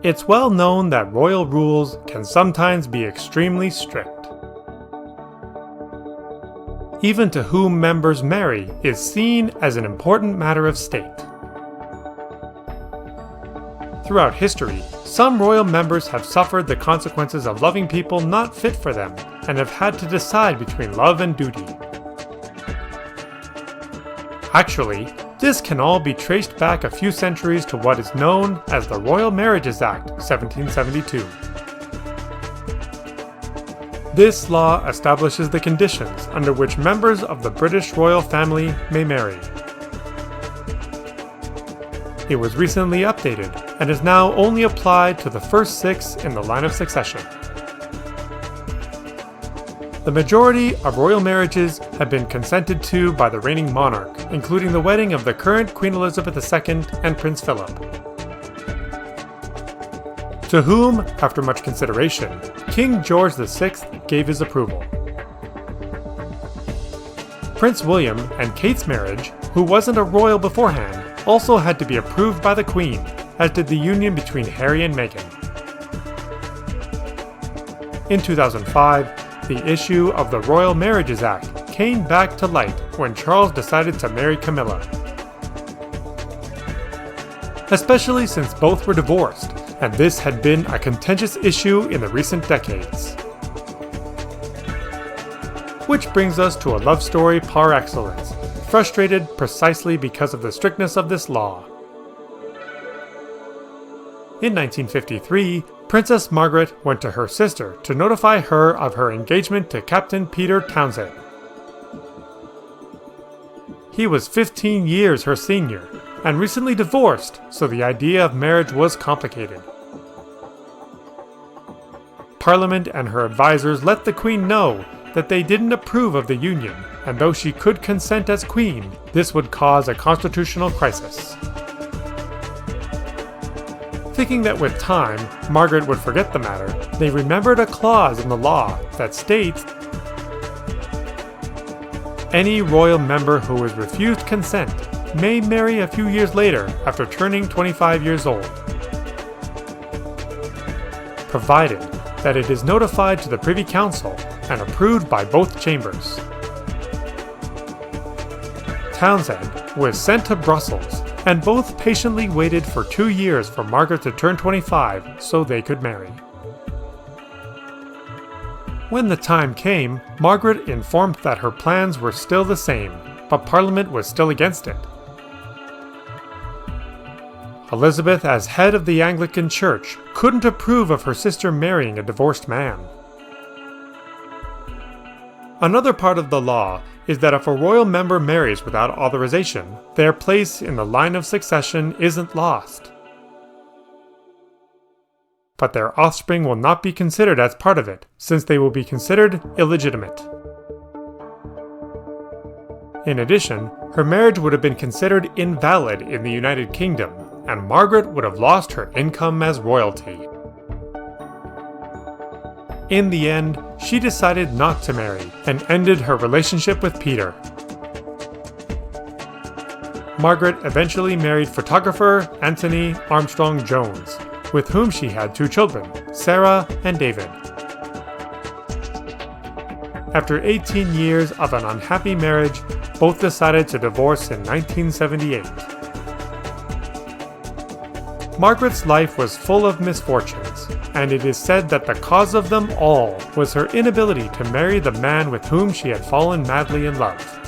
It's well known that royal rules can sometimes be extremely strict. Even to whom members marry is seen as an important matter of state. Throughout history, some royal members have suffered the consequences of loving people not fit for them and have had to decide between love and duty. Actually, this can all be traced back a few centuries to what is known as the Royal Marriages Act 1772. This law establishes the conditions under which members of the British royal family may marry. It was recently updated and is now only applied to the first 6 in the line of succession. The majority of royal marriages have been consented to by the reigning monarch, including the wedding of the current Queen Elizabeth II and Prince Philip, to whom, after much consideration, King George VI gave his approval. Prince William and Kate's marriage, who wasn't a royal beforehand, also had to be approved by the Queen, as did the union between Harry and Meghan. In 2005, the issue of the Royal Marriages Act came back to light when Charles decided to marry Camilla. Especially since both were divorced, and this had been a contentious issue in the recent decades. Which brings us to a love story par excellence, frustrated precisely because of the strictness of this law. In 1953, Princess Margaret went to her sister to notify her of her engagement to Captain Peter Townsend. He was 15 years her senior, and recently divorced, so the idea of marriage was complicated. Parliament and her advisors let the Queen know that they didn't approve of the union, and though she could consent as Queen, this would cause a constitutional crisis. Thinking that with time, Margaret would forget the matter, they remembered a clause in the law that states, "Any royal member who is refused consent may marry a few years later after turning 25 years old, provided that it is notified to the Privy Council and approved by both chambers." Townsend was sent to Brussels, and both patiently waited for 2 years for Margaret to turn 25 so they could marry. When the time came, Margaret informed that her plans were still the same, but Parliament was still against it. Elizabeth, as head of the Anglican Church, couldn't approve of her sister marrying a divorced man. Another part of the law is that if a royal member marries without authorization, their place in the line of succession isn't lost. But their offspring will not be considered as part of it, since they will be considered illegitimate. In addition, her marriage would have been considered invalid in the United Kingdom, and Margaret would have lost her income as royalty. In the end, she decided not to marry and ended her relationship with Peter. Margaret eventually married photographer Anthony Armstrong Jones, with whom she had 2 children, Sarah and David. After 18 years of an unhappy marriage, both decided to divorce in 1978. Margaret's life was full of misfortunes, and it is said that the cause of them all was her inability to marry the man with whom she had fallen madly in love.